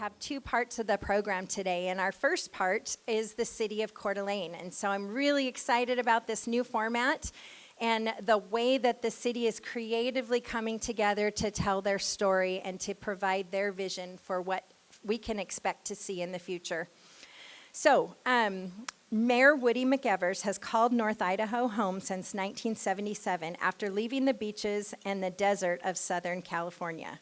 have two parts of the program today, and our first part is the City of Coeur d'Alene. And so I'm really excited about this new format and the way that the city is creatively coming together to tell their story and to provide their vision for what we can expect to see in the future. So, Mayor Woody McEvers has called North Idaho home since 1977 after leaving the beaches and the desert of Southern California.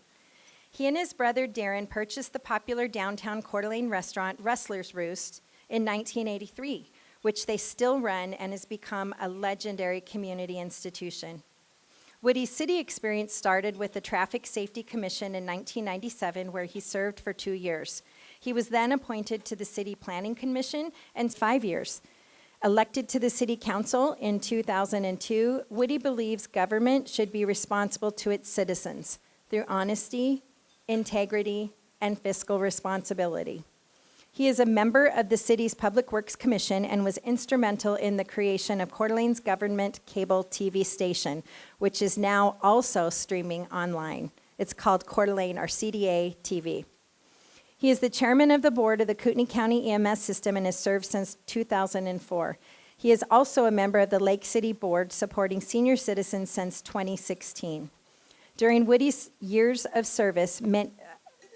He and his brother Darren purchased the popular downtown Coeur d'Alene restaurant Rustler's Roost in 1983, which they still run and has become a legendary community institution. Woody's city experience started with the Traffic Safety Commission in 1997, where he served for 2 years. He was then appointed to the City Planning Commission and 5 years. Elected to the City Council in 2002, Woody believes government should be responsible to its citizens through honesty, integrity, and fiscal responsibility. He is a member of the city's Public Works Commission and was instrumental in the creation of Coeur d'Alene's government cable TV station, which is now also streaming online. It's called Coeur d'Alene, or CDA TV. He is the chairman of the board of the Kootenai County EMS system and has served since 2004. He is also a member of the Lake City Board supporting senior citizens since 2016. During Woody's years of service,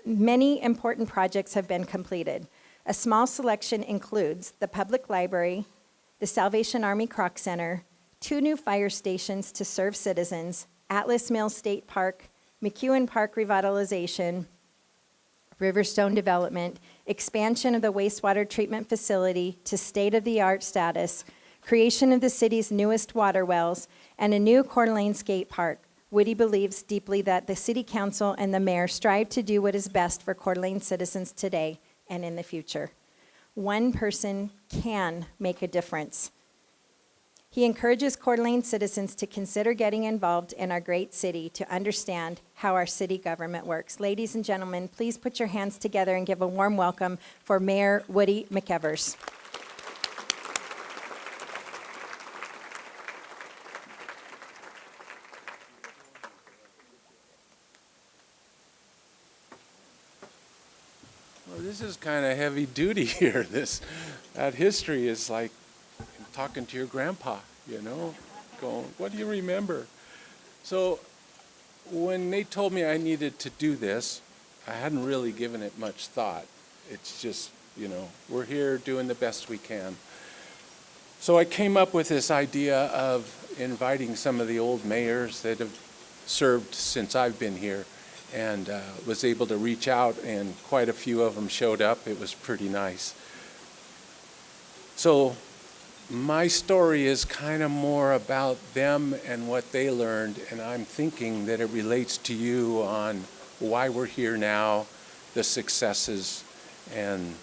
many important projects have been completed. A small selection includes the public library, the Salvation Army Croc Center, 2 new fire stations to serve citizens, Atlas Mills State Park, McEwen Park revitalization, Riverstone development, expansion of the wastewater treatment facility to state-of-the-art status, creation of the city's newest water wells, and a new Coeur d'Alene skate park. Woody believes deeply that the City Council and the Mayor strive to do what is best for Coeur d'Alene citizens today and in the future. One person can make a difference. He encourages Coeur d'Alene citizens to consider getting involved in our great city to understand how our city government works. Ladies and gentlemen, please put your hands together and give a warm welcome for Mayor Woody McEvers. Well, this is kind of heavy duty here. That history is like talking to your grandpa, going, what do you remember? So when they told me I needed to do this, I hadn't really given it much thought. It's just, we're here doing the best we can. So I came up with this idea of inviting some of the old mayors that have served since I've been here, and was able to reach out, and quite a few of them showed up. It was pretty nice. So my story is kind of more about them and what they learned, and I'm thinking that it relates to you on why we're here now, the successes, and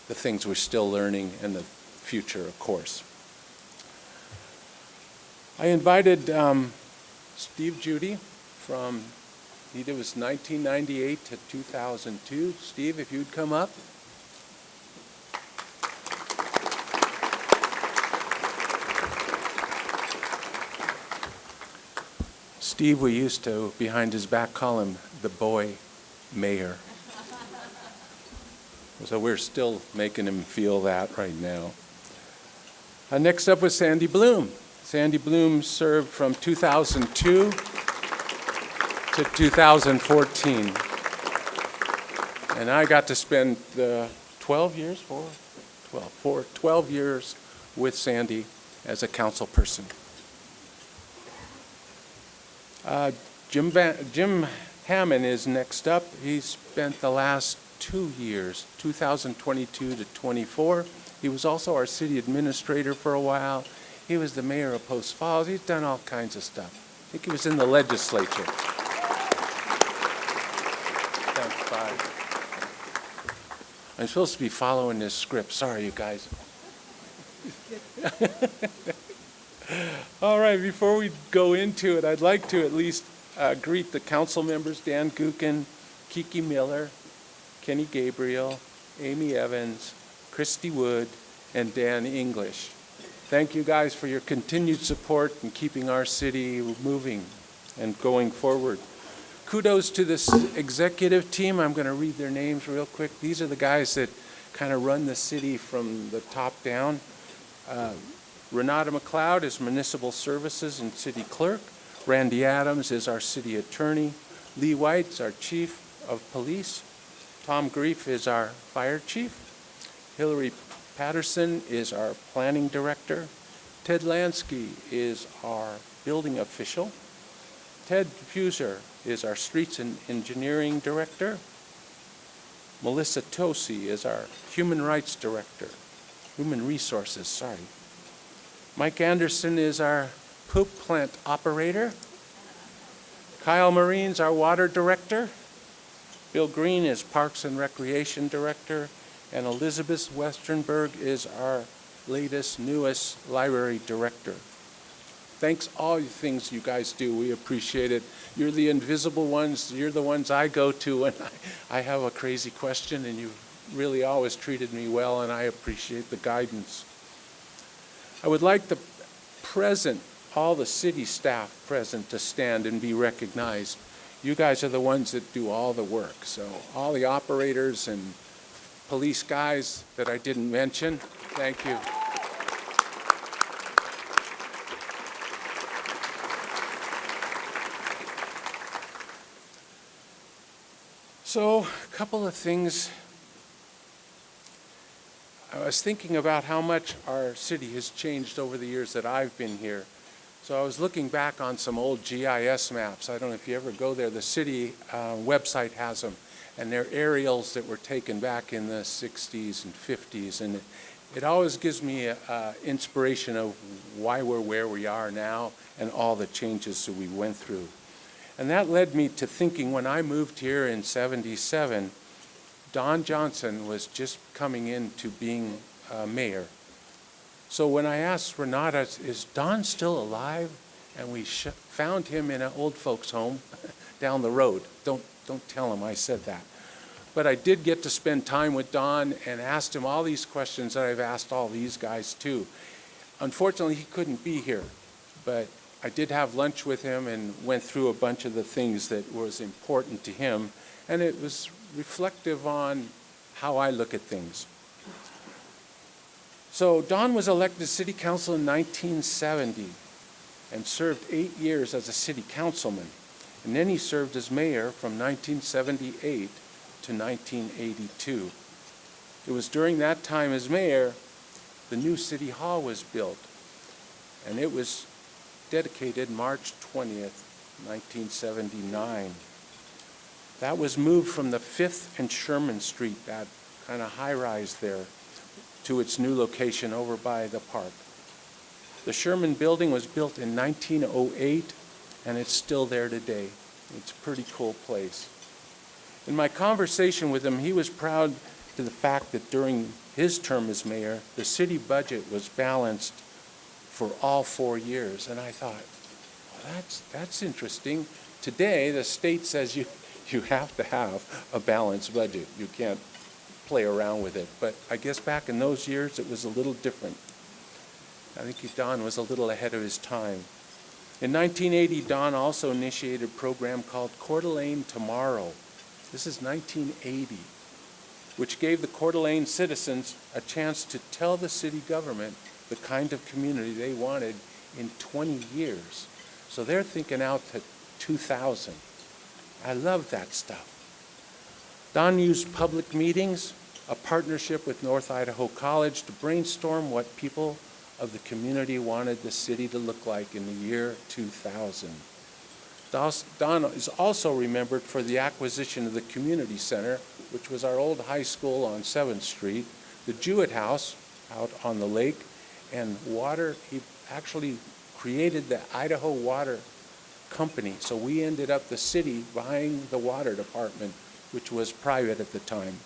the things we're still learning, and the future, of course. I invited Steve Judy from, it was 1998 to 2002. Steve, if you'd come up. Steve, we used to, behind his back, call him the boy mayor. So we're still making him feel that right now. Next up was Sandy Bloom. Sandy Bloom served from 2002 to 2014. And I got to spend 12 years with Sandy as a council person. Jim Hammond is next up. He spent the last 2 years, 2022 to 24. He was also our city administrator for a while. He was the mayor of Post Falls. He's done all kinds of stuff. I think he was in the legislature. Thanks, bye. I'm supposed to be following this script. Sorry, you guys. All right, before we go into it, I'd like to at least greet the council members, Dan Gookin, Kiki Miller, Kenny Gabriel, Amy Evans, Christy Wood, and Dan English. Thank you guys for your continued support in keeping our city moving and going forward. kudos to this executive team. I'm going to read their names real quick. These are the guys that kind of run the city from the top down. Renata McLeod is Municipal Services and City Clerk. Randy Adams is our City Attorney. Lee White is our Chief of Police. Tom Grief is our Fire Chief. Hillary Patterson is our Planning Director. Ted Lansky is our Building Official. Ted Fuser is our Streets and Engineering Director. Melissa Tosi is our Human Rights Director. Human Resources, sorry. Mike Anderson is our Poop Plant Operator. Kyle Marine's our Water Director. Bill Green is Parks and Recreation Director. And Elizabeth Westernberg is our latest, newest Library Director. Thanks all the things you guys do. We appreciate it. You're the invisible ones. You're the ones I go to when I have a crazy question, and you really always treated me well, and I appreciate the guidance. I would like all the city staff present to stand and be recognized. You guys are the ones that do all the work. So all the operators and police guys that I didn't mention, thank you. So, a couple of things. I was thinking about how much our city has changed over the years that I've been here. So I was looking back on some old GIS maps. I don't know if you ever go there. The city website has them. And they're aerials that were taken back in the 60s and 50s. And it always gives me inspiration of why we're where we are now and all the changes that we went through. And that led me to thinking when I moved here in '77, Don Johnson was just coming into being mayor. So when I asked Renata, is Don still alive? And we found him in an old folks home down the road. Don't tell him I said that. But I did get to spend time with Don and asked him all these questions that I've asked all these guys too. Unfortunately, he couldn't be here, but I did have lunch with him and went through a bunch of the things that was important to him, and it was reflective on how I look at things. So Don was elected to city council in 1970 and served 8 years as a city councilman. And then he served as mayor from 1978 to 1982. It was during that time as mayor, the new city hall was built, and it was dedicated March 20th, 1979. That was moved from the 5th and Sherman Street, that kind of high-rise there, to its new location over by the park. The Sherman building was built in 1908, and it's still there today. It's a pretty cool place. In my conversation with him, he was proud to the fact that during his term as mayor, the city budget was balanced for all 4 years. And I thought, well, that's interesting. Today, the state says you have to have a balanced budget. You can't play around with it. But I guess back in those years, it was a little different. I think Don was a little ahead of his time. In 1980, Don also initiated a program called Coeur d'Alene Tomorrow. This is 1980, which gave the Coeur d'Alene citizens a chance to tell the city government the kind of community they wanted in 20 years. So they're thinking out to 2000. I love that stuff. Don used public meetings, a partnership with North Idaho College to brainstorm what people of the community wanted the city to look like in the year 2000. Don is also remembered for the acquisition of the community center, which was our old high school on 7th Street, the Jewett House out on the lake, and water. He actually created the Idaho Water Company. So we ended up, the city, buying the water department, which was private at the time.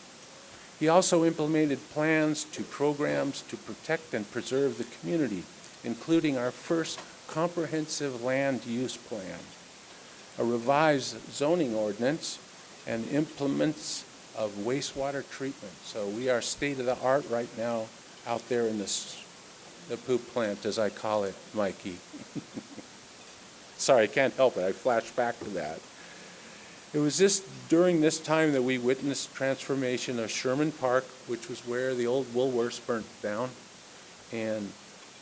He also implemented plans to programs to protect and preserve the community, including our first comprehensive land use plan, a revised zoning ordinance, and implements of wastewater treatment. So we are state of the art right now out there in the poop plant, as I call it, Mikey. Sorry, I can't help it. I flash back to that. It was during this time that we witnessed transformation of Sherman Park, which was where the old Woolworths burnt down, and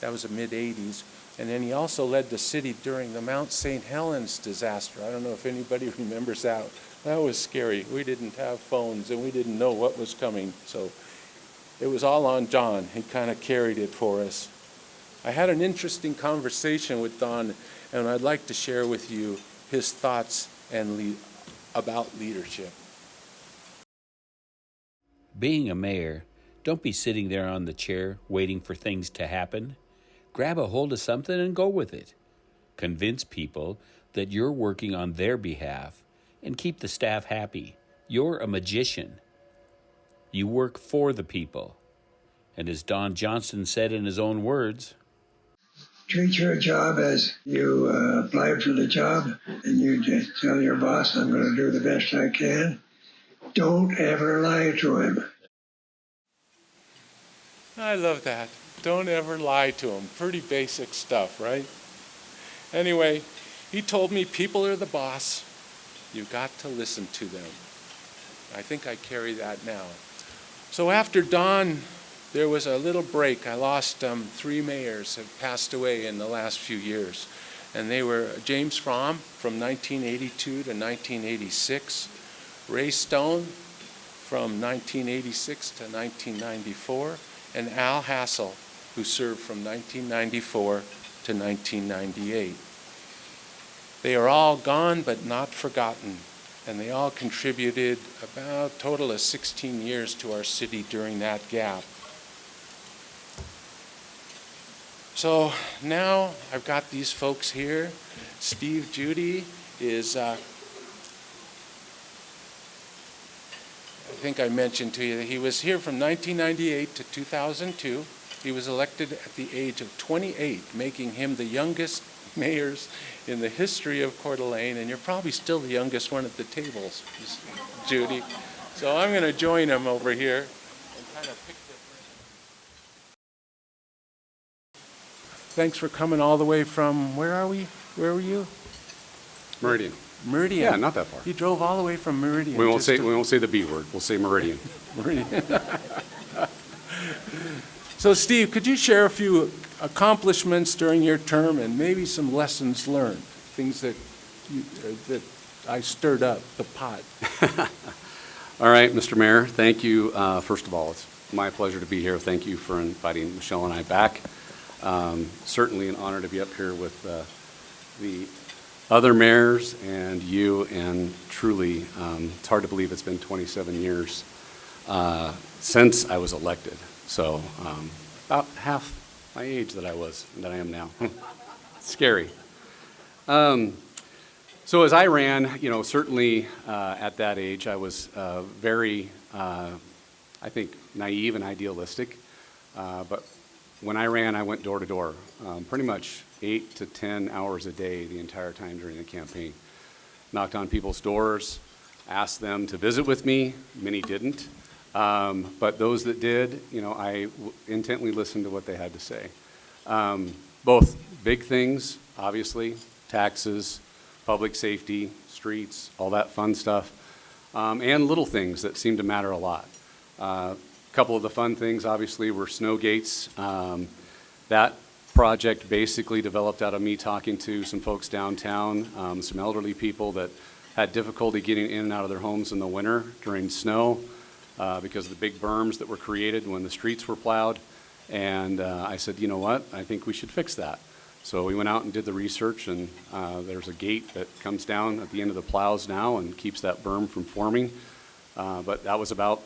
that was the mid-'80s. And then he also led the city during the Mount St. Helens disaster. I don't know if anybody remembers that. That was scary. We didn't have phones, and we didn't know what was coming. So it was all on Don. He kind of carried it for us. I had an interesting conversation with Don, and I'd like to share with you his thoughts about leadership. Being a mayor, don't be sitting there on the chair waiting for things to happen. Grab a hold of something and go with it. Convince people that you're working on their behalf and keep the staff happy. You're a magician. You work for the people. And as Don Johnson said in his own words, treat your job as you applied for the job, and you just tell your boss, I'm going to do the best I can. Don't ever lie to him. I love that. Don't ever lie to him. Pretty basic stuff, right? Anyway, he told me people are the boss. You got to listen to them. I think I carry that now. So after Don, there was a little break. I lost 3 mayors have passed away in the last few years. And they were James Fromm from 1982 to 1986, Ray Stone from 1986 to 1994, and Al Hassel, who served from 1994 to 1998. They are all gone but not forgotten, and they all contributed about a total of 16 years to our city during that gap. So now I've got these folks here. Steve Judy is, I think I mentioned to you that he was here from 1998 to 2002. He was elected at the age of 28, making him the youngest mayors in the history of Coeur d'Alene, and you're probably still the youngest one at the tables, Judy. So I'm going to join him over here and kind of pick the Thanks for coming all the way from, where are we? Where were you? Meridian. Meridian. Yeah, not that far. He drove all the way from Meridian. We won't say the B word. We'll say Meridian. Meridian. So Steve, could you share a few accomplishments during your term and maybe some lessons learned, things that I stirred up the pot? All right, Mr. Mayor, thank you. First of all, it's my pleasure to be here. Thank you for inviting Michelle and I back. Certainly an honor to be up here with the other mayors and you, and truly, it's hard to believe it's been 27 years since I was elected. So about half my age that I am now. Scary. So as I ran, certainly at that age, I was very, I think, naive and idealistic. But when I ran, I went door to door, pretty much 8 to 10 hours a day the entire time during the campaign. Knocked on people's doors, asked them to visit with me. Many didn't. But those that did, I intently listened to what they had to say. Both big things, obviously, taxes, public safety, streets, all that fun stuff, and little things that seem to matter a lot. A couple of the fun things, obviously, were snow gates. That project basically developed out of me talking to some folks downtown, some elderly people that had difficulty getting in and out of their homes in the winter during snow because of the big berms that were created when the streets were plowed. And I said, you know what, I think we should fix that. So we went out and did the research, and there's a gate that comes down at the end of the plows now and keeps that berm from forming. But that was about,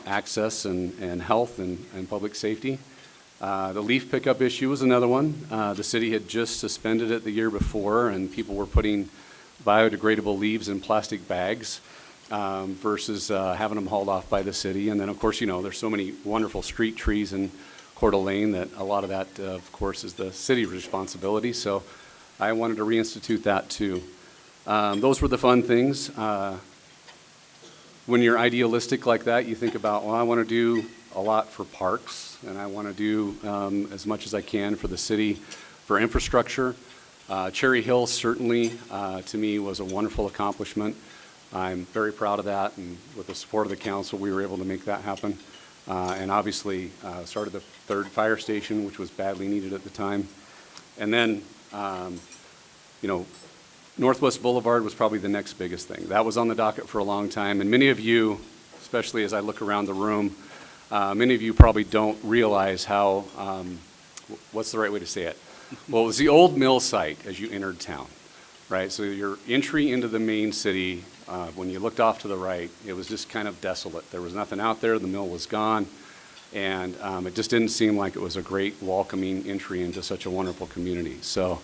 access and health and public safety. The leaf pickup issue was another one. The city had just suspended it the year before, and people were putting biodegradable leaves in plastic bags versus having them hauled off by the city. And then, of course, there's so many wonderful street trees in Coeur d'Alene that a lot of that, of course, is the city's responsibility. So I wanted to reinstitute that too. Those were the fun things. When you're idealistic like that, you think about, well, I want to do a lot for parks, and I want to do as much as I can for the city for infrastructure. Cherry Hill certainly, to me, was a wonderful accomplishment. I'm very proud of that, and with the support of the council, we were able to make that happen. And obviously, started the third fire station, which was badly needed at the time. And then, you know, Northwest Boulevard was probably the next biggest thing. That was on the docket for a long time, and many of you, especially as I look around the room, many of you probably don't realize how, what's the right way to say it? Well, it was the old mill site as you entered town, right? So your entry into the main city, when you looked off to the right, it was just kind of desolate. There was nothing out there, the mill was gone, and it just didn't seem like it was a great welcoming entry into such a wonderful community. So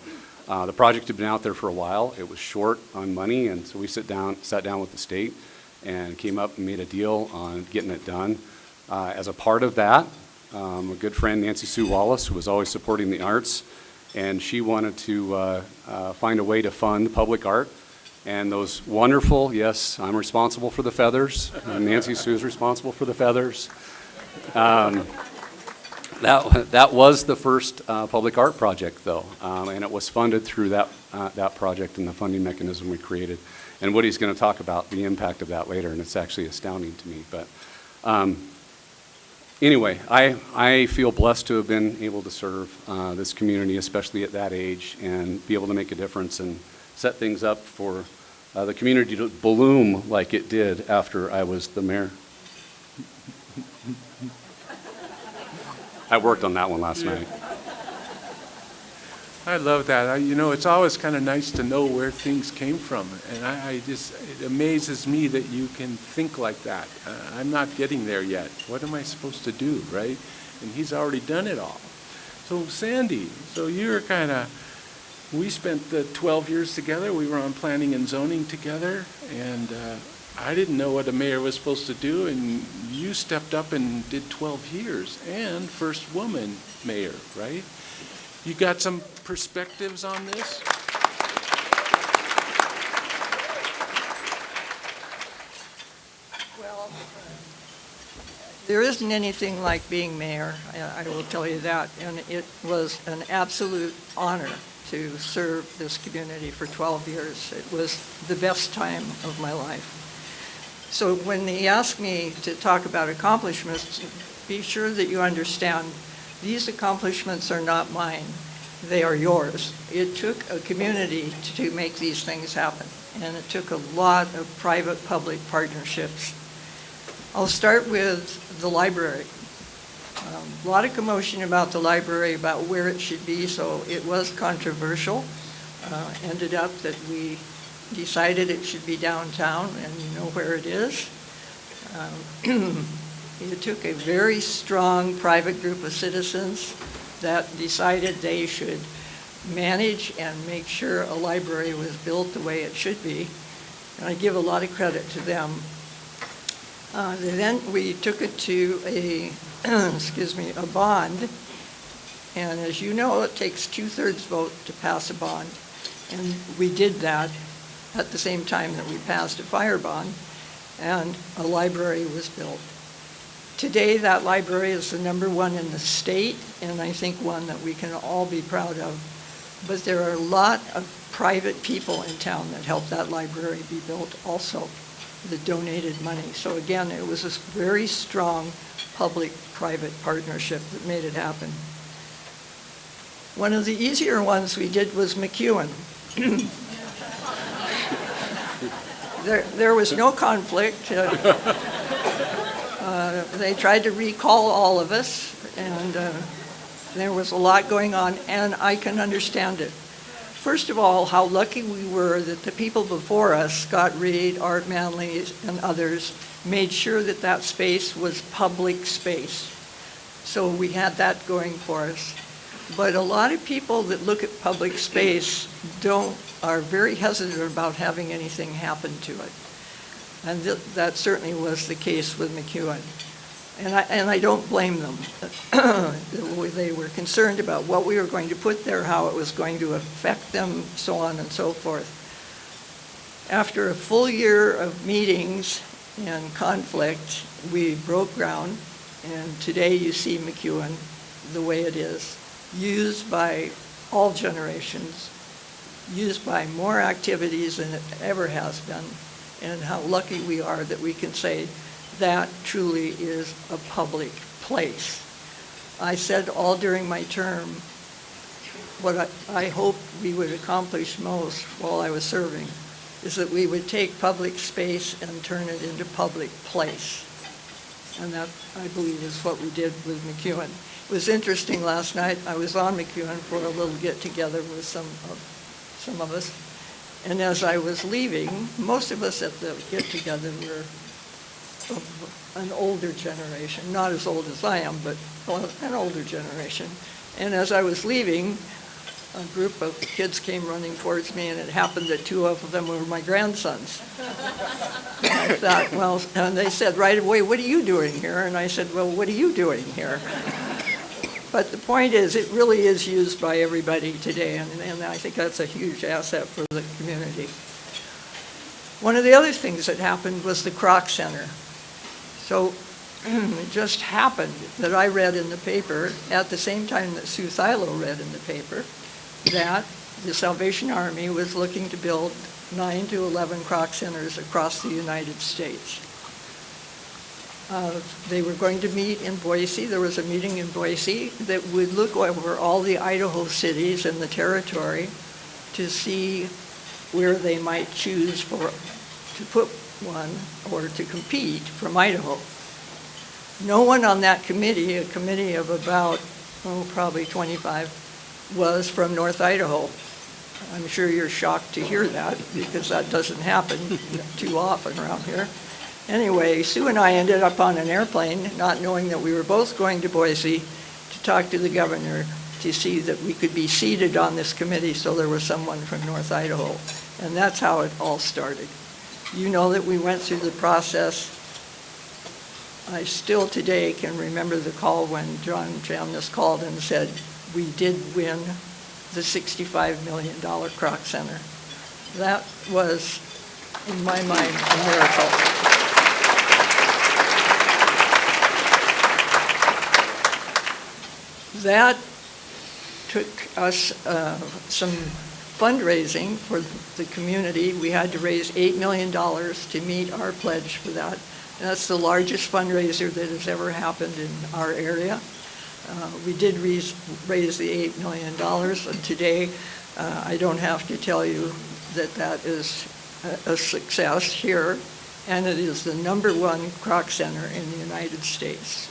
the project had been out there for a while. It was short on money, and so we sat down with the state and came up and made a deal on getting it done. As a part of that, a good friend, Nancy Sue Wallace, who was always supporting the arts, and she wanted to find a way to fund public art. And those wonderful, yes, I'm responsible for the feathers, and Nancy Sue's responsible for the feathers. That was the first public art project, though, and it was funded through that project and the funding mechanism we created. And Woody's going to talk about the impact of that later, and it's actually astounding to me. But anyway, I feel blessed to have been able to serve this community, especially at that age, and be able to make a difference and set things up for the community to bloom like it did after I was the mayor. I worked on that one last night. I love that. You know, it's always kind of nice to know where things came from. And it amazes me that you can think like that. I'm not getting there yet. What am I supposed to do, right? And he's already done it all. So Sandy, so you're kind of, we spent the 12 years together. We were on planning and zoning together. And I didn't know what a mayor was supposed to do. And you stepped up and did 12 years and first woman mayor, right? You got some perspectives on this? Well, there isn't anything like being mayor, I will tell you that, and it was an absolute honor to serve this community for 12 years. It was the best time of my life. So when they ask me to talk about accomplishments, be sure that you understand these accomplishments are not mine. They are yours. It took a community to make these things happen, and it took a lot of private-public partnerships. I'll start with the library. A lot of commotion about the library, about where it should be, so it was controversial. Ended up that we decided it should be downtown, and you know where it is. It took a very strong private group of citizens that decided they should manage and make sure a library was built the way it should be. And I give a lot of credit to them. Then we took it to a, a bond. And as you know, it takes 2/3 vote to pass a bond. And we did that at the same time that we passed a fire bond, and a library was built. Today, that library is the #1 in the state, and I think one that we can all be proud of. But there are a lot of private people in town that helped that library be built also, that donated money. So again, it was a very strong public-private partnership that made it happen. One of the easier ones we did was McEwen. There was no conflict. They tried to recall all of us, and there was a lot going on, and I can understand it. First of all, how lucky we were that the people before us, Scott Reed, Art Manley, and others, made sure that that space was public space. So we had that going for us. But a lot of people that look at public space are very hesitant about having anything happen to it. And that certainly was the case with McEwen. And I don't blame them. They were concerned about what we were going to put there, how it was going to affect them, so on and so forth. After a full year of meetings and conflict, we broke ground, and today you see McEwen the way it is, used by all generations, used by more activities than it ever has been, and how lucky we are that we can say that truly is a public place. I said all during my term, what I hoped we would accomplish most while I was serving is that we would take public space and turn it into public place. And that, I believe, is what we did with McEwen. It was interesting last night. I was on McEwen for a little get-together with some of us. And as I was leaving, most of us at the get-together were of an older generation, not as old as I am, but an older generation. And as I was leaving, a group of kids came running towards me, and it happened that two of them were my grandsons. And I thought, well, and they said right away, "What are you doing here?" And I said, "Well, what are you doing here?" But the point is, it really is used by everybody today, and I think that's a huge asset for the community. One of the other things that happened was the Kroc Center. So it just happened that I read in the paper, at the same time that Sue Thilo read in the paper, that the Salvation Army was looking to build 9 to 11 Kroc Centers across the United States. They were going to meet in Boise. There was a meeting in Boise that would look over all the Idaho cities in the territory to see where they might choose to put one or to compete from Idaho. No one on that committee, a committee of about, probably 25, was from North Idaho. I'm sure you're shocked to hear that, because that doesn't happen too often around here. Anyway, Sue and I ended up on an airplane, not knowing that we were both going to Boise to talk to the governor to see that we could be seated on this committee so there was someone from North Idaho. And that's how it all started. You know that we went through the process. I still today can remember the call when John Jamnis called and said, we did win the $65 million Kroc Center. That was, in my mind, a miracle. That took us some fundraising for the community. We had to raise $8 million to meet our pledge for that. And that's the largest fundraiser that has ever happened in our area. We did raise the $8 million, and today I don't have to tell you that that is a success here, and it is the #1 Kroc Center in the United States.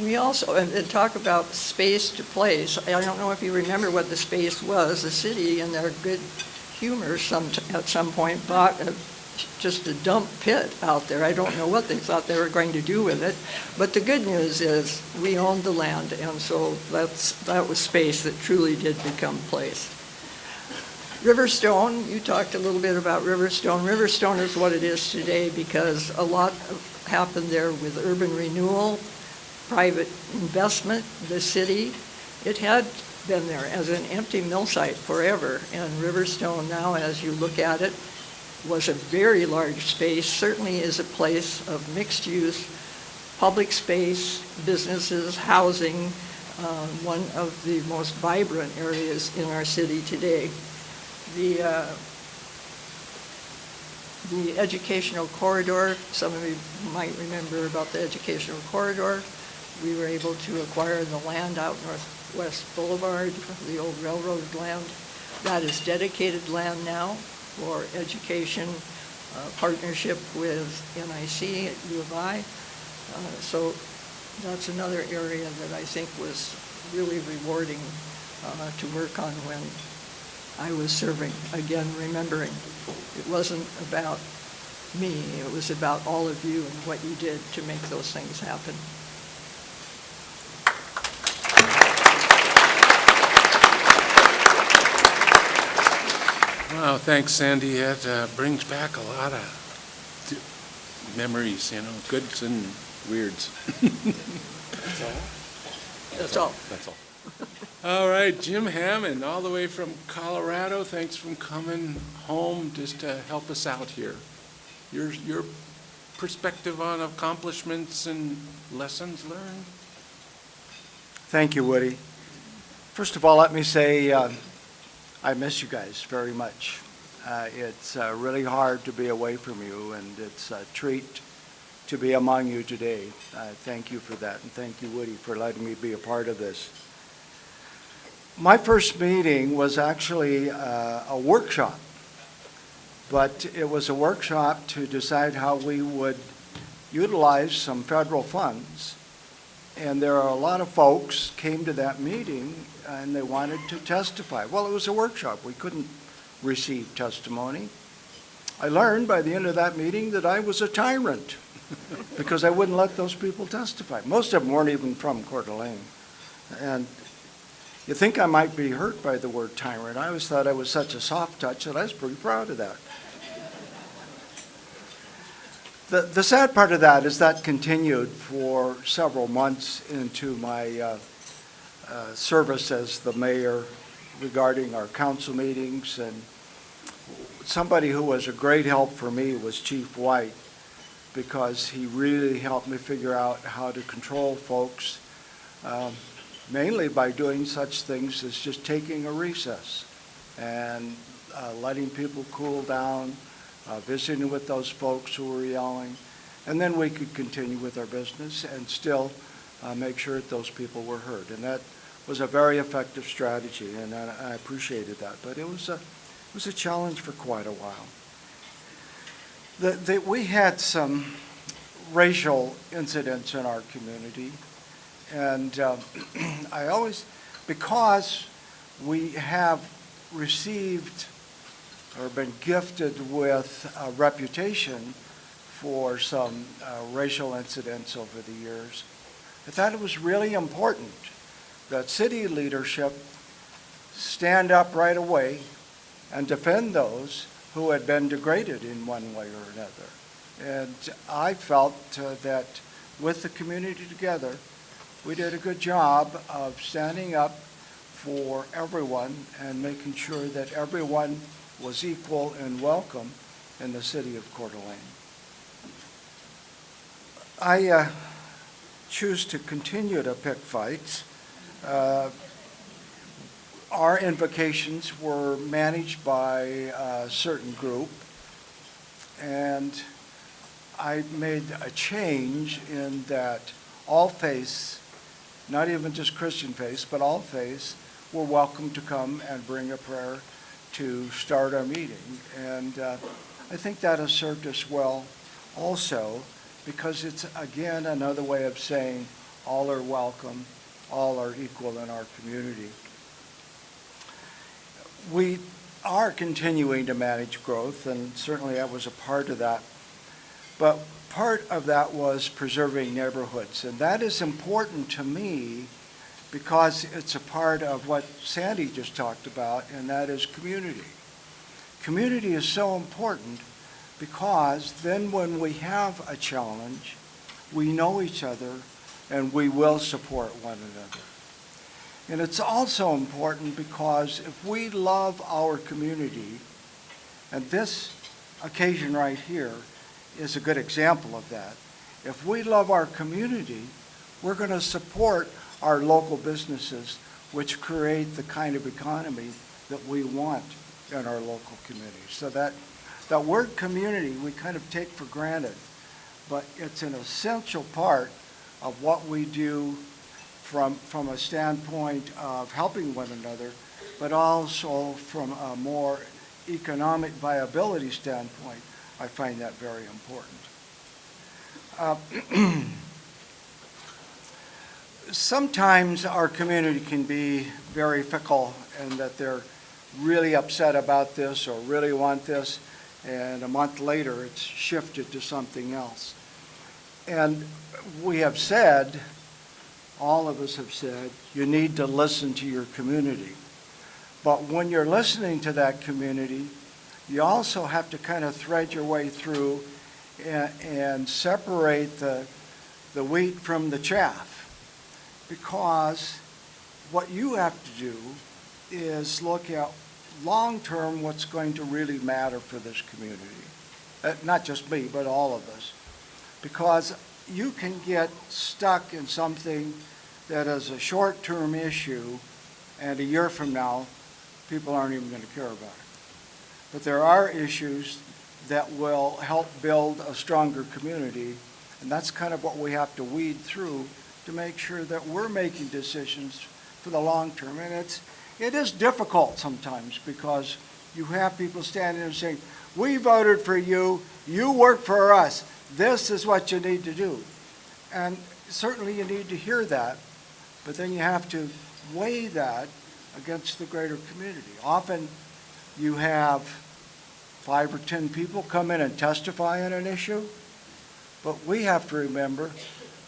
We also, and talk about space to place, I don't know if you remember what the space was. The city, in their good humor, at some point bought just a dump pit out there. I don't know what they thought they were going to do with it. But the good news is we owned the land, and so that was space that truly did become place. Riverstone, you talked a little bit about Riverstone. Riverstone is what it is today because a lot happened there with urban renewal, private investment, the city. It had been there as an empty mill site forever, and Riverstone now, as you look at it, was a very large space, certainly is a place of mixed use, public space, businesses, housing, one of the most vibrant areas in our city today. The educational corridor, some of you might remember about the educational corridor. We were able to acquire the land out Northwest Boulevard, the old railroad land. That is dedicated land now for education, partnership with NIC at U of I. So that's another area that I think was really rewarding to work on when I was serving. Again, remembering it wasn't about me, it was about all of you and what you did to make those things happen. Wow, thanks, Sandy. That brings back a lot of memories, goods and weirds. That's all. That's all. All right, Jim Hammond, all the way from Colorado. Thanks for coming home just to help us out here. Your perspective on accomplishments and lessons learned. Thank you, Woody. First of all, let me say I miss you guys very much. It's really hard to be away from you, and it's a treat to be among you today. Thank you for that, and thank you, Woody, for letting me be a part of this. My first meeting was actually a workshop, but it was a workshop to decide how we would utilize some federal funds. And there are a lot of folks came to that meeting and they wanted to testify. Well, it was a workshop. We couldn't receive testimony. I learned by the end of that meeting that I was a tyrant because I wouldn't let those people testify. Most of them weren't even from Coeur d'Alene. And you think I might be hurt by the word tyrant. I always thought I was such a soft touch that I was pretty proud of that. The sad part of that is that continued for several months into my service as the mayor regarding our council meetings. And somebody who was a great help for me was Chief White, because he really helped me figure out how to control folks, mainly by doing such things as just taking a recess and letting people cool down, visiting with those folks who were yelling, and then we could continue with our business and still make sure that those people were heard. And that was a very effective strategy, and I appreciated that. But it was a challenge for quite a while. We had some racial incidents in our community, and I always, because we have received or been gifted with a reputation for some racial incidents over the years, I thought it was really important that city leadership stand up right away and defend those who had been degraded in one way or another. And I felt that with the community together, we did a good job of standing up for everyone and making sure that everyone was equal and welcome in the city of Coeur d'Alene. I choose to continue to pick fights. Our invocations were managed by a certain group, and I made a change in that all faiths, not even just Christian faiths, but all faiths, were welcome to come and bring a prayer to start our meeting. And I think that has served us well also, because it's, again, another way of saying all are welcome, all are equal in our community. We are continuing to manage growth, and certainly I was a part of that. But part of that was preserving neighborhoods, and that is important to me because it's a part of what Sandy just talked about, and that is community. Community is so important because then when we have a challenge, we know each other and we will support one another. And it's also important because if we love our community, and this occasion right here is a good example of that. If we love our community, we're going to support our local businesses, which create the kind of economy that we want in our local community. So that word community we kind of take for granted, but it's an essential part of what we do from a standpoint of helping one another, but also from a more economic viability standpoint. I find that very important. Sometimes our community can be very fickle and that they're really upset about this or really want this, and a month later it's shifted to something else. And we have said, all of us have said, you need to listen to your community. But when you're listening to that community, you also have to kind of thread your way through and separate the wheat from the chaff. Because what you have to do is look at long-term what's going to really matter for this community. Not just me, but all of us. Because you can get stuck in something that is a short-term issue and a year from now, people aren't even going to care about it. But there are issues that will help build a stronger community, and that's kind of what we have to weed through to make sure that we're making decisions for the long term. And it is difficult sometimes because you have people standing there saying, we voted for you, you work for us, this is what you need to do. And certainly you need to hear that, but then you have to weigh that against the greater community. Often you have 5 or 10 people come in and testify on an issue, but we have to remember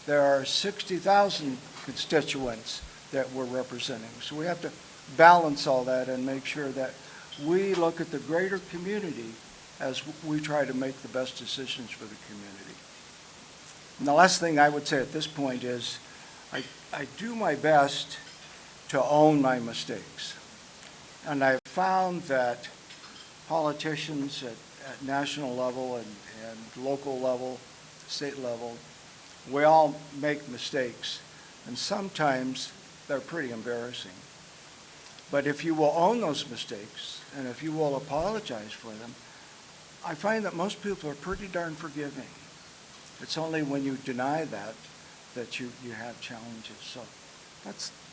there are 60,000 constituents that we're representing. So we have to balance all that and make sure that we look at the greater community as we try to make the best decisions for the community. And the last thing I would say at this point is I do my best to own my mistakes. And I've found that politicians at national level and local level, state level, we all make mistakes. And sometimes they're pretty embarrassing. But if you will own those mistakes, and if you will apologize for them, I find that most people are pretty darn forgiving. It's only when you deny that you have challenges. So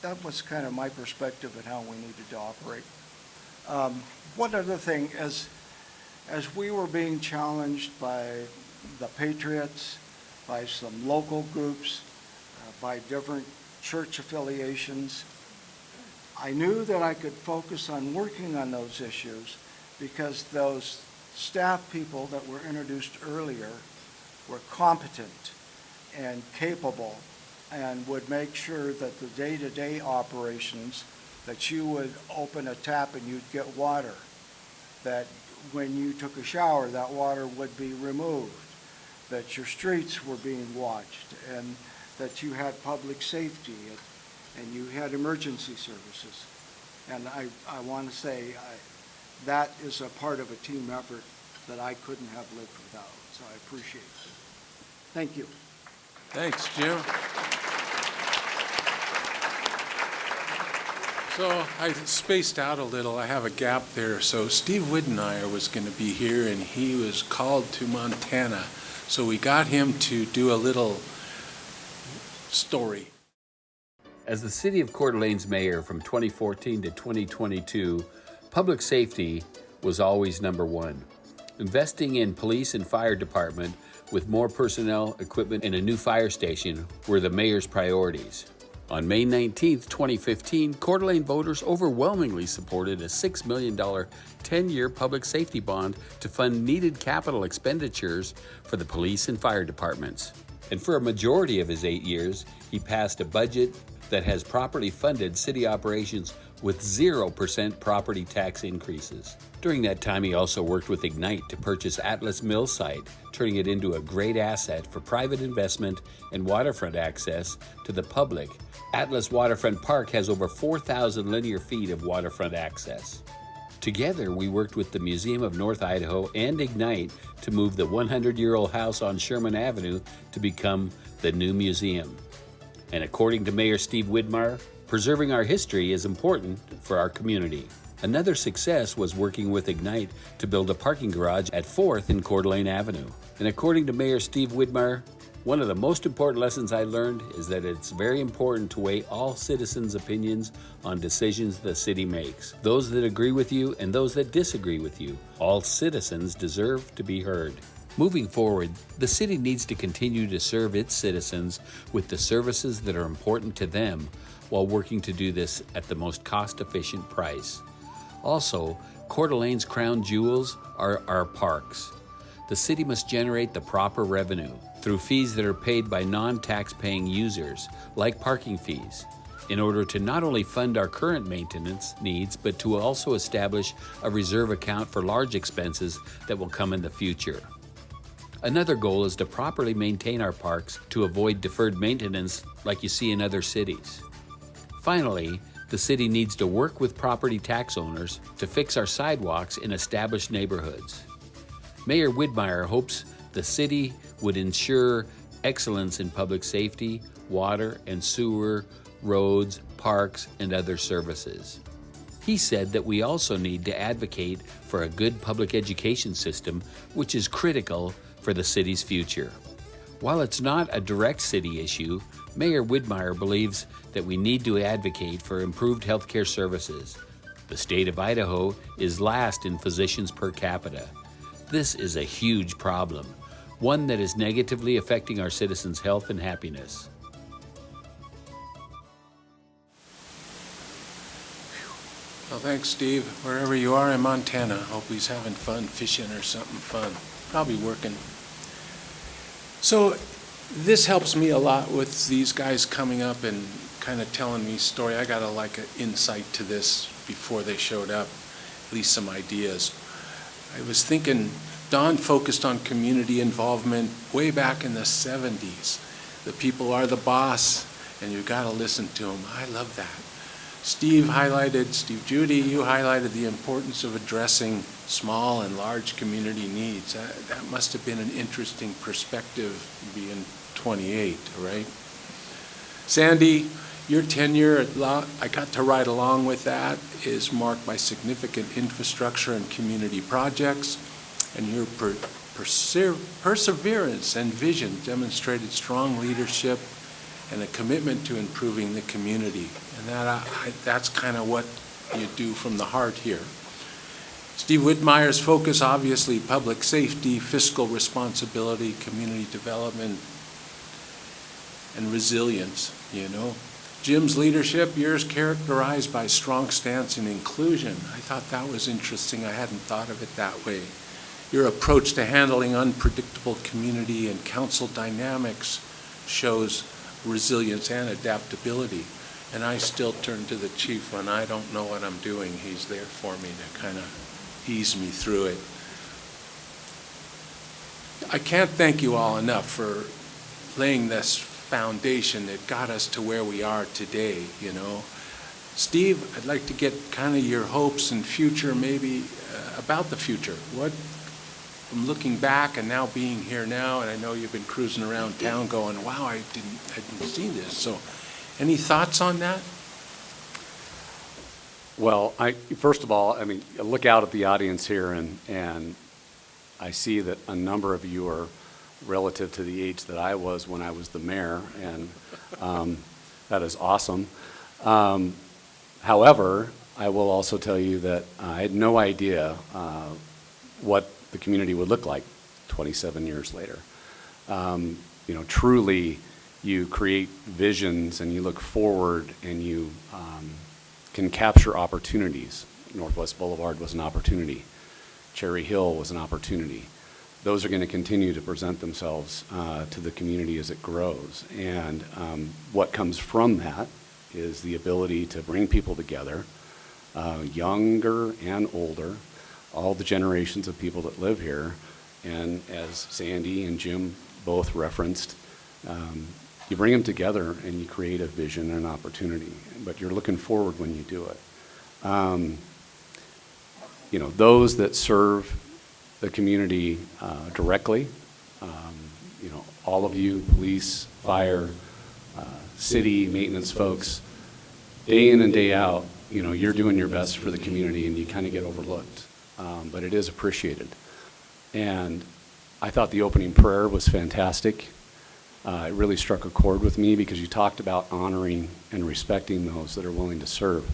that was kind of my perspective at how we needed to operate. One other thing, as we were being challenged by the Patriots, by some local groups, by different church affiliations, I knew that I could focus on working on those issues because those staff people that were introduced earlier were competent and capable and would make sure that the day-to-day operations, that you would open a tap and you'd get water, that when you took a shower, that water would be removed, that your streets were being watched, and that you had public safety and you had emergency services. And I want to say that is a part of a team effort that I couldn't have lived without. So I appreciate it. Thank you. Thanks, Jim. So I spaced out a little. I have a gap there. So Steve Widmeyer was going to be here, and he was called to Montana. So we got him to do a little story. As the City of Coeur d'Alene's mayor from 2014 to 2022, public safety was always number one. Investing in police and fire department with more personnel, equipment, and a new fire station were the mayor's priorities. On May 19, 2015, Coeur d'Alene voters overwhelmingly supported a $6 million 10-year public safety bond to fund needed capital expenditures for the police and fire departments. And for a majority of his 8 years, he passed a budget that has properly funded city operations with 0% property tax increases. During that time, he also worked with Ignite to purchase Atlas Mill site, turning it into a great asset for private investment and waterfront access to the public. Atlas Waterfront Park has over 4,000 linear feet of waterfront access. Together, we worked with the Museum of North Idaho and Ignite to move the 100-year-old house on Sherman Avenue to become the new museum. And according to Mayor Steve Widmeyer, preserving our history is important for our community. Another success was working with Ignite to build a parking garage at 4th and Coeur d'Alene Avenue. And according to Mayor Steve Widmeyer, one of the most important lessons I learned is that it's very important to weigh all citizens' opinions on decisions the city makes. Those that agree with you and those that disagree with you. All citizens deserve to be heard. Moving forward, the city needs to continue to serve its citizens with the services that are important to them while working to do this at the most cost-efficient price. Also, Coeur d'Alene's crown jewels are our parks. The city must generate the proper revenue through fees that are paid by non-tax-paying users, like parking fees, in order to not only fund our current maintenance needs, but to also establish a reserve account for large expenses that will come in the future. Another goal is to properly maintain our parks to avoid deferred maintenance like you see in other cities. Finally, the city needs to work with property tax owners to fix our sidewalks in established neighborhoods. Mayor Widmeyer hopes the city would ensure excellence in public safety, water and sewer, roads, parks, and other services. He said that we also need to advocate for a good public education system, which is critical for the city's future. While it's not a direct city issue, Mayor Widmeyer believes that we need to advocate for improved healthcare services. The state of Idaho is last in physicians per capita. This is a huge problem, one that is negatively affecting our citizens' health and happiness. Well, thanks, Steve. Wherever you are in Montana, hope he's having fun fishing or something fun. Probably working. So this helps me a lot with these guys coming up and kind of telling me story. I got an insight to this before they showed up, at least some ideas. I was thinking Don focused on community involvement way back in the 70s. The people are the boss, and you've got to listen to them. I love that. Steve Judy, you highlighted the importance of addressing small and large community needs. That must have been an interesting perspective being 28, right? Sandy, your tenure, I got to ride along with that, is marked by significant infrastructure and community projects, and your perseverance and vision demonstrated strong leadership and a commitment to improving the community. And that's kind of what you do from the heart here. Steve Widmeyer's focus, obviously, public safety, fiscal responsibility, community development, and resilience, Jim's leadership, yours characterized by strong stance in inclusion. I thought that was interesting. I hadn't thought of it that way. Your approach to handling unpredictable community and council dynamics shows resilience and adaptability. And I still turn to the chief when I don't know what I'm doing. He's there for me to kind of ease me through it. I can't thank you all enough for laying this foundation that got us to where we are today, Steve, I'd like to get kind of your hopes and future, maybe about the future. What, from looking back and now being here now, and I know you've been cruising around town going, wow, I didn't see this. So any thoughts on that? Well, first of all, I look out at the audience here and I see that a number of you are relative to the age that I was when I was the mayor, and that is awesome. However, I will also tell you that I had no idea what the community would look like 27 years later. Truly, you create visions and you look forward and you can capture opportunities. Northwest Boulevard was an opportunity. Cherry Hill was an opportunity. Those are going to continue to present themselves to the community as it grows. And what comes from that is the ability to bring people together, younger and older, all the generations of people that live here. And as Sandy and Jim both referenced, you bring them together and you create a vision and an opportunity, but you're looking forward when you do it. Those that serve the community directly, all of you, police, fire, city, maintenance folks, day in and day out, you're doing your best for the community and you kind of get overlooked, but it is appreciated. And I thought the opening prayer was fantastic. It really struck a chord with me because you talked about honoring and respecting those that are willing to serve.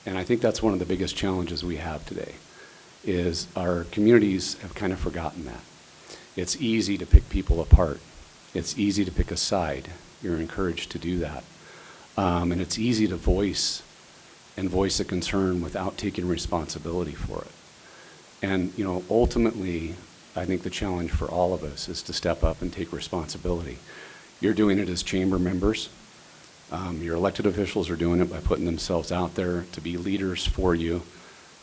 And I think that's one of the biggest challenges we have today, is our communities have kind of forgotten that. It's easy to pick people apart. It's easy to pick a side. You're encouraged to do that. And it's easy to voice a concern without taking responsibility for it. And, ultimately, I think the challenge for all of us is to step up and take responsibility. You're doing it as chamber members. Your elected officials are doing it by putting themselves out there to be leaders for you,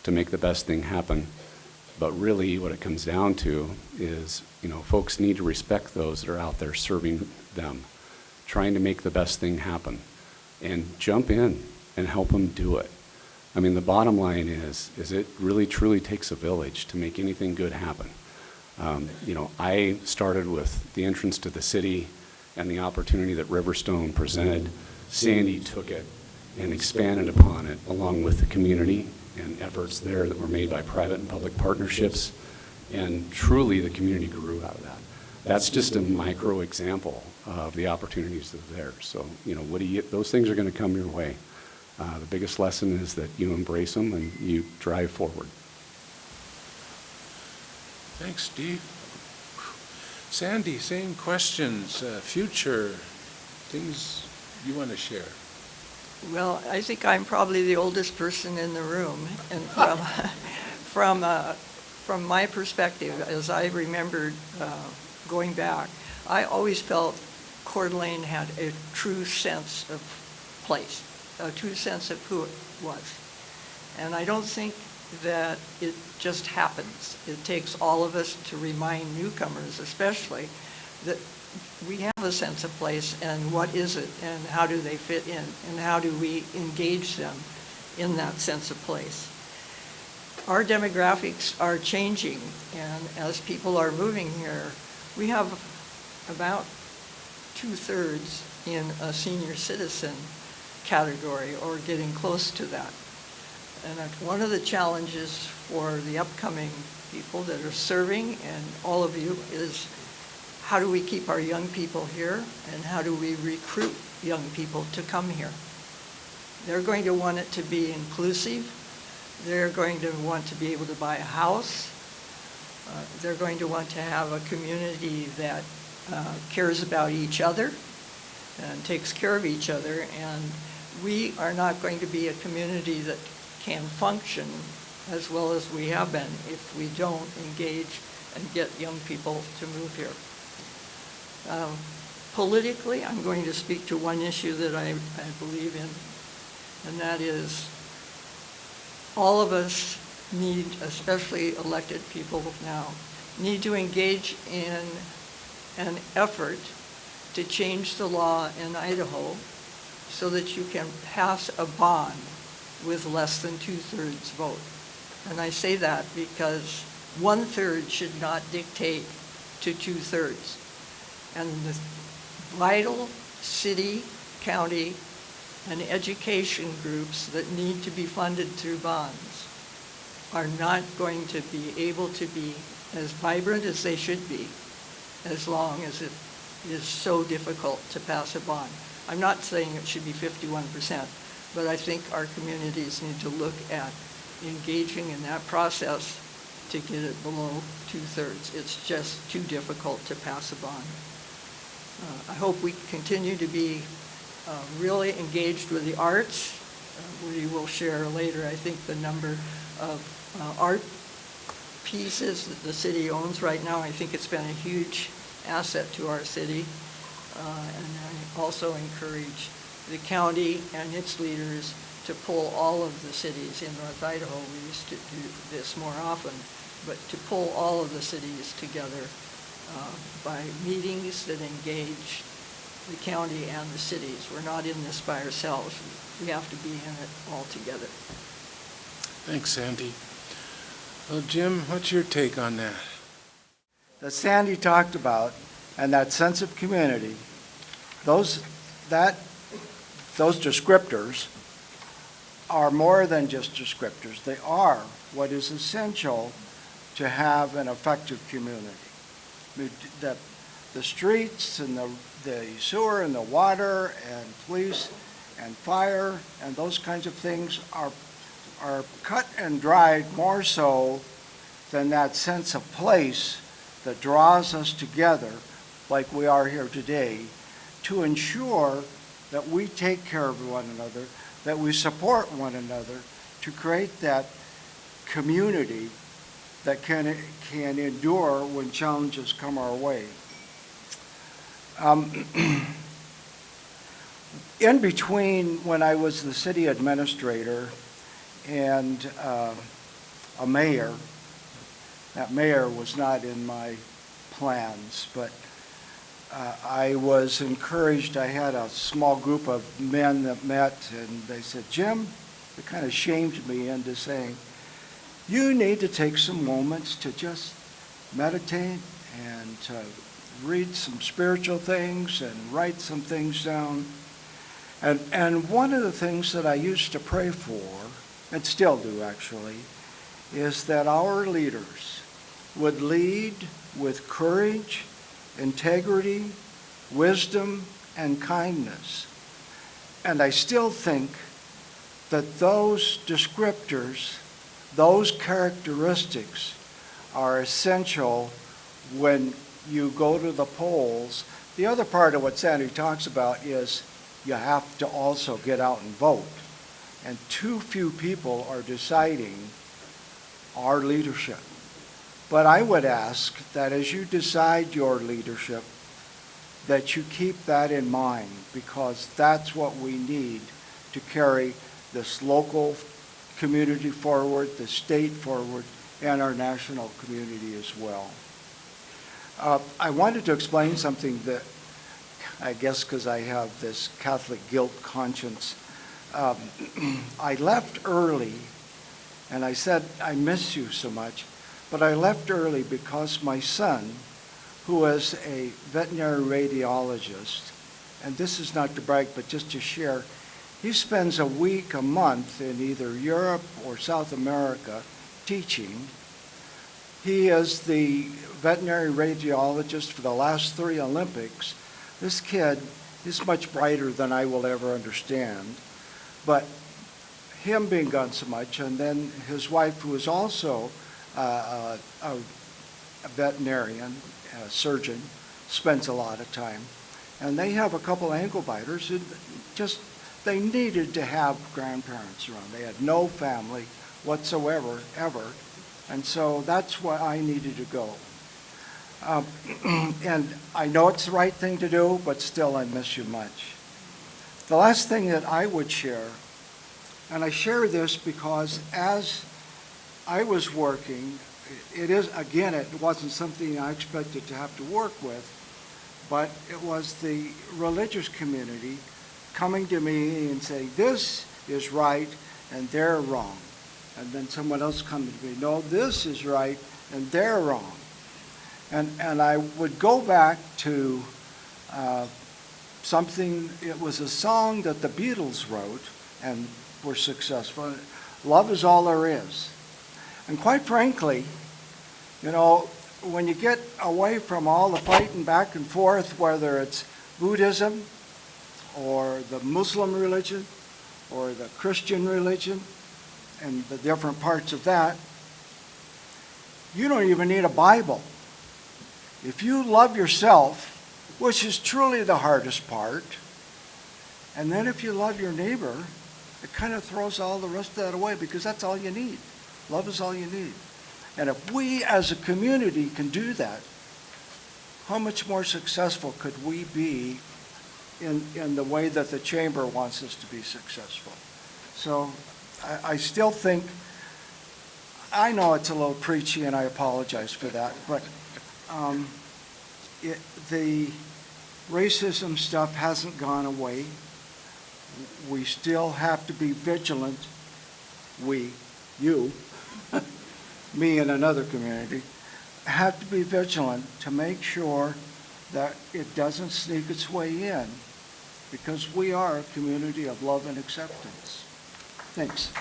to make the best thing happen. But really what it comes down to is, folks need to respect those that are out there serving them, trying to make the best thing happen, and jump in and help them do it. The bottom line is it really truly takes a village to make anything good happen. I started with the entrance to the city and the opportunity that Riverstone presented. Sandy took it and expanded upon it along with the community and efforts there that were made by private and public partnerships. And truly the community grew out of that. That's just a micro example of the opportunities that are there. So, those things are going to come your way. The biggest lesson is that you embrace them and you drive forward. Thanks, Steve. Sandy, same questions, future, things you want to share. Well, I think I'm probably the oldest person in the room, and from my perspective, as I remembered going back, I always felt Coeur d'Alene had a true sense of place, a true sense of who it was. And I don't think that it just happens. It takes all of us to remind newcomers especially that we have a sense of place, and what is it, and how do they fit in, and how do we engage them in that sense of place. Our demographics are changing, and as people are moving here, we have about 2/3 in a senior citizen category, or getting close to that. And one of the challenges for the upcoming people that are serving, and all of you, is how do we keep our young people here, and how do we recruit young people to come here? They're going to want it to be inclusive. They're going to want to be able to buy a house. They're going to want to have a community that cares about each other and takes care of each other. And we are not going to be a community that can function as well as we have been if we don't engage and get young people to move here. Politically, I'm going to speak to one issue that I believe in, and that is all of us need, especially elected people now, need to engage in an effort to change the law in Idaho so that you can pass a bond with less than 2/3 vote. And I say that because 1/3 should not dictate to 2/3. And the vital city, county, and education groups that need to be funded through bonds are not going to be able to be as vibrant as they should be as long as it is so difficult to pass a bond. I'm not saying it should be 51%, but I think our communities need to look at engaging in that process to get it below 2/3. It's just too difficult to pass a bond. I hope we continue to be really engaged with the arts. We will share later, I think, the number of art pieces that the city owns right now. I think it's been a huge asset to our city. And I also encourage the county and its leaders to pull all of the cities in North Idaho. We used to do this more often, but to pull all of the cities together by meetings that engage the county and the cities. We're not in this by ourselves. We have to be in it all together. Thanks, Sandy. Well, Jim, what's your take on that? That Sandy talked about, and that sense of community, those descriptors are more than just descriptors. They are what is essential to have an effective community. The streets and the sewer and the water and police and fire and those kinds of things are cut and dried more so than that sense of place that draws us together like we are here today to ensure that we take care of one another, that we support one another, to create that community that can endure when challenges come our way. In between when I was the city administrator and a mayor, that mayor was not in my plans, but I was encouraged. I had a small group of men that met, and they said, Jim, it kind of shamed me into saying, you need to take some moments to just meditate and to read some spiritual things and write some things down. And one of the things that I used to pray for, and still do actually, is that our leaders would lead with courage, integrity, wisdom, and kindness. And I still think that those descriptors, those characteristics are essential when you go to the polls. The other part of what Sandy talks about is you have to also get out and vote. And too few people are deciding our leadership. But I would ask that as you decide your leadership, that you keep that in mind, because that's what we need to carry this local community forward, the state forward, and our national community as well. I wanted to explain something that, I guess because I have this Catholic guilt conscience. I left early, and I said, I miss you so much, but I left early because my son, who is a veterinary radiologist, and this is not to brag, but just to share, he spends a week, a month in either Europe or South America teaching. He is the veterinary radiologist for the last 3 Olympics. This kid is much brighter than I will ever understand. But him being gone so much, and then his wife, who is also a veterinarian, a surgeon, spends a lot of time. And they have a couple ankle biters who just, they needed to have grandparents around. They had no family whatsoever, ever. And so that's why I needed to go. And I know it's the right thing to do, but still I miss you much. The last thing that I would share, and I share this because as I was working, it wasn't something I expected to have to work with, but it was the religious community coming to me and saying, this is right and they're wrong. And then someone else coming to me, no, this is right and they're wrong. And I would go back to something, it was a song that the Beatles wrote and were successful. Love is all there is. And quite frankly, you know, when you get away from all the fighting back and forth, whether it's Buddhism or the Muslim religion or the Christian religion and the different parts of that, you don't even need a Bible. If you love yourself, which is truly the hardest part, and then if you love your neighbor, it kind of throws all the rest of that away, because that's all you need. Love is all you need. And if we as a community can do that, how much more successful could we be in the way that the chamber wants us to be successful? So I still think, I know it's a little preachy and I apologize for that, but the racism stuff hasn't gone away. We still have to be vigilant. You, me and another community, have to be vigilant to make sure that it doesn't sneak its way in, because we are a community of love and acceptance. Thanks.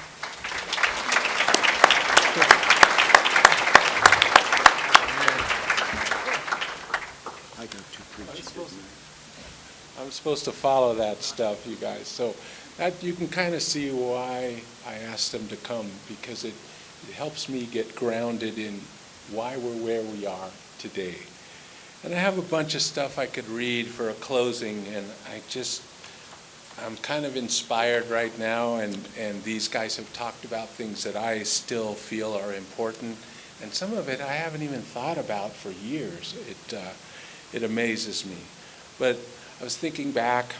I got too preachy. I'm supposed to follow that stuff, you guys. So that you can kind of see why I asked them to come, because it helps me get grounded in why we're where we are today. And I have a bunch of stuff I could read for a closing, and I'm kind of inspired right now, and these guys have talked about things that I still feel are important, and some of it I haven't even thought about for years. It amazes me. But I was thinking back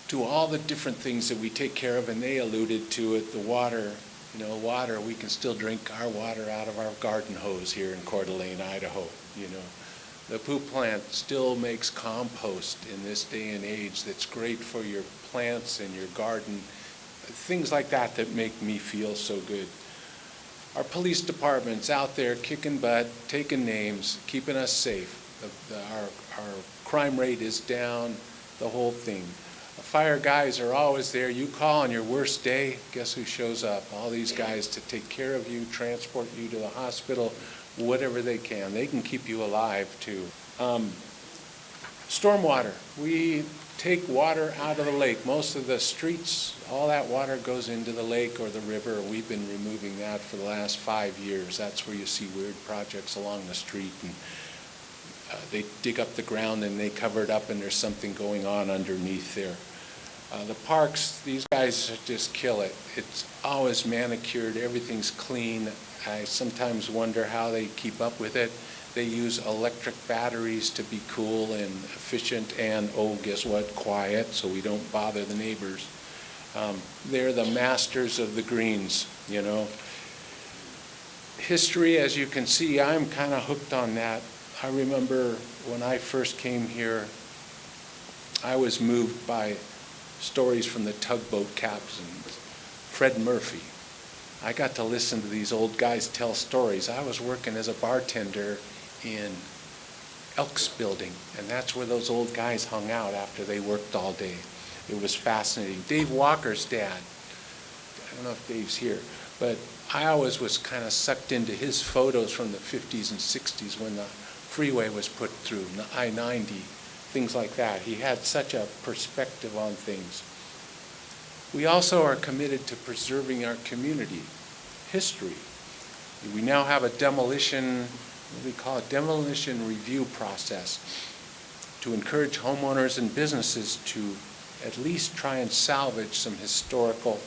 to all the different things that we take care of, and they alluded to it, the water. You know, water, we can still drink our water out of our garden hose here in Coeur d'Alene, Idaho, you know. The poop plant still makes compost in this day and age that's great for your plants and your garden. Things like that that make me feel so good. Our police department's out there kicking butt, taking names, keeping us safe. Our crime rate is down, the whole thing. fire guys are always there. You call on your worst day, guess who shows up? All these guys to take care of you, transport you to the hospital, whatever they can. They can keep you alive too. Stormwater. We take water out of the lake. Most of the streets, all that water goes into the lake or the river. We've been removing that for the last 5 years. That's where you see weird projects along the street, and they dig up the ground and they cover it up, and there's something going on underneath there. The parks, these guys just kill it. It's always manicured, everything's clean. I sometimes wonder how they keep up with it. They use electric batteries to be cool and efficient and, oh, guess what, quiet, so we don't bother the neighbors. They're the masters of the greens, you know. History, as you can see, I'm kind of hooked on that. I remember when I first came here, I was moved by stories from the tugboat captains, Fred Murphy. I got to listen to these old guys tell stories. I was working as a bartender in Elks Building, and that's where those old guys hung out after they worked all day. It was fascinating. Dave Walker's dad, I don't know if Dave's here, but I always was kind of sucked into his photos from the 50s and 60s when the freeway was put through, the I-90, things like that. He had such a perspective on things. We also are committed to preserving our community history. We now have a demolition, what we call a demolition review process to encourage homeowners and businesses to at least try and salvage some historical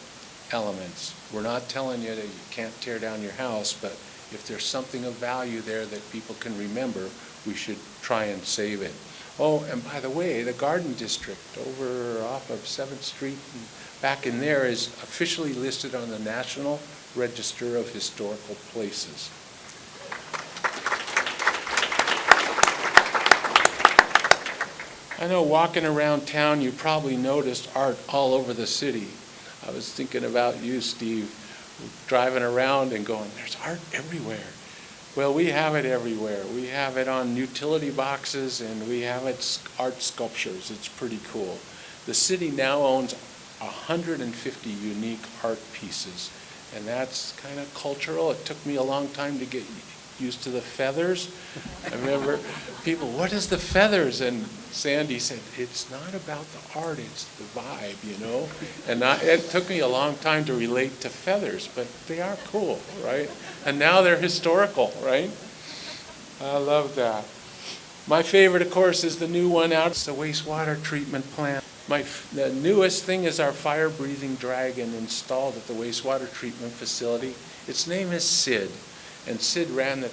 elements. We're not telling you that you can't tear down your house, but if there's something of value there that people can remember, we should try and save it. Oh, and by the way, the Garden District over off of 7th Street and back in there is officially listed on the National Register of Historical Places. I know walking around town, you probably noticed art all over the city. I was thinking about you, Steve, driving around and going, there's art everywhere. Well, we have it everywhere. We have it on utility boxes, and we have art sculptures. It's pretty cool. The city now owns 150 unique art pieces, and that's kind of cultural. It took me a long time to get used to the feathers. I remember people, what is the feathers? And Sandy said, it's not about the art, it's the vibe, you know? And it took me a long time to relate to feathers, but they are cool, right? And now they're historical, right? I love that. My favorite, of course, is the new one out. It's the wastewater treatment plant. The newest thing is our fire-breathing dragon installed at the wastewater treatment facility. Its name is Sid, and Sid ran the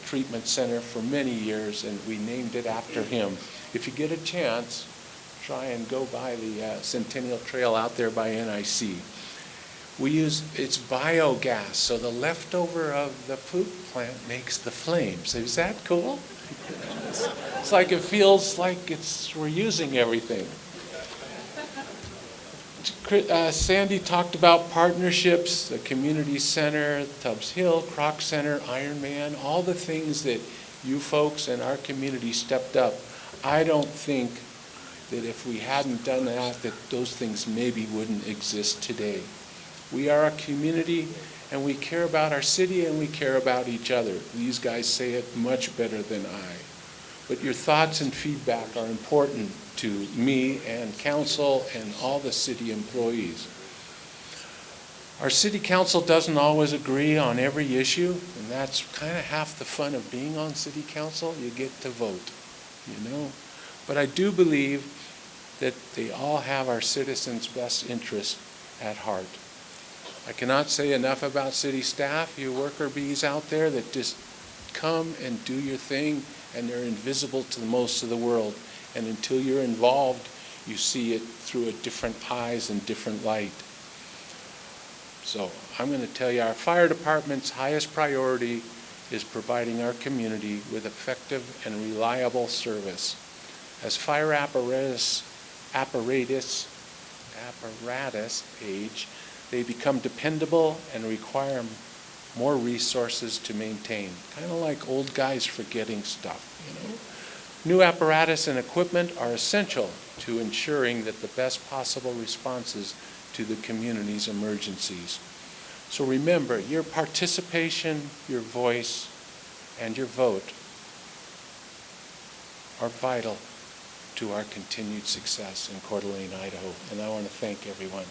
treatment center for many years, and we named it after him. If you get a chance, try and go by the Centennial Trail out there by NIC. It's biogas, so the leftover of the food plant makes the flames. Is that cool? It's like it feels like we're using everything. Sandy talked about partnerships, the community center, Tubbs Hill, Croc Center, Ironman, all the things that you folks in our community stepped up. I don't think that if we hadn't done that those things maybe wouldn't exist today. We are a community, and we care about our city, and we care about each other. These guys say it much better than I. But your thoughts and feedback are important to me and council and all the city employees. Our city council doesn't always agree on every issue, and that's kind of half the fun of being on city council. You get to vote, you know. But I do believe that they all have our citizens' best interest at heart. I cannot say enough about city staff, you worker bees out there that just come and do your thing, and they're invisible to most of the world. And until you're involved, you see it through a different eyes and different light. So I'm going to tell you, our fire department's highest priority is providing our community with effective and reliable service. As fire apparatus age, they become dependable and require more resources to maintain. Kind of like old guys forgetting stuff, you know. New apparatus and equipment are essential to ensuring that the best possible responses to the community's emergencies. So remember, your participation, your voice, and your vote are vital to our continued success in Coeur d'Alene, Idaho. And I want to thank everyone.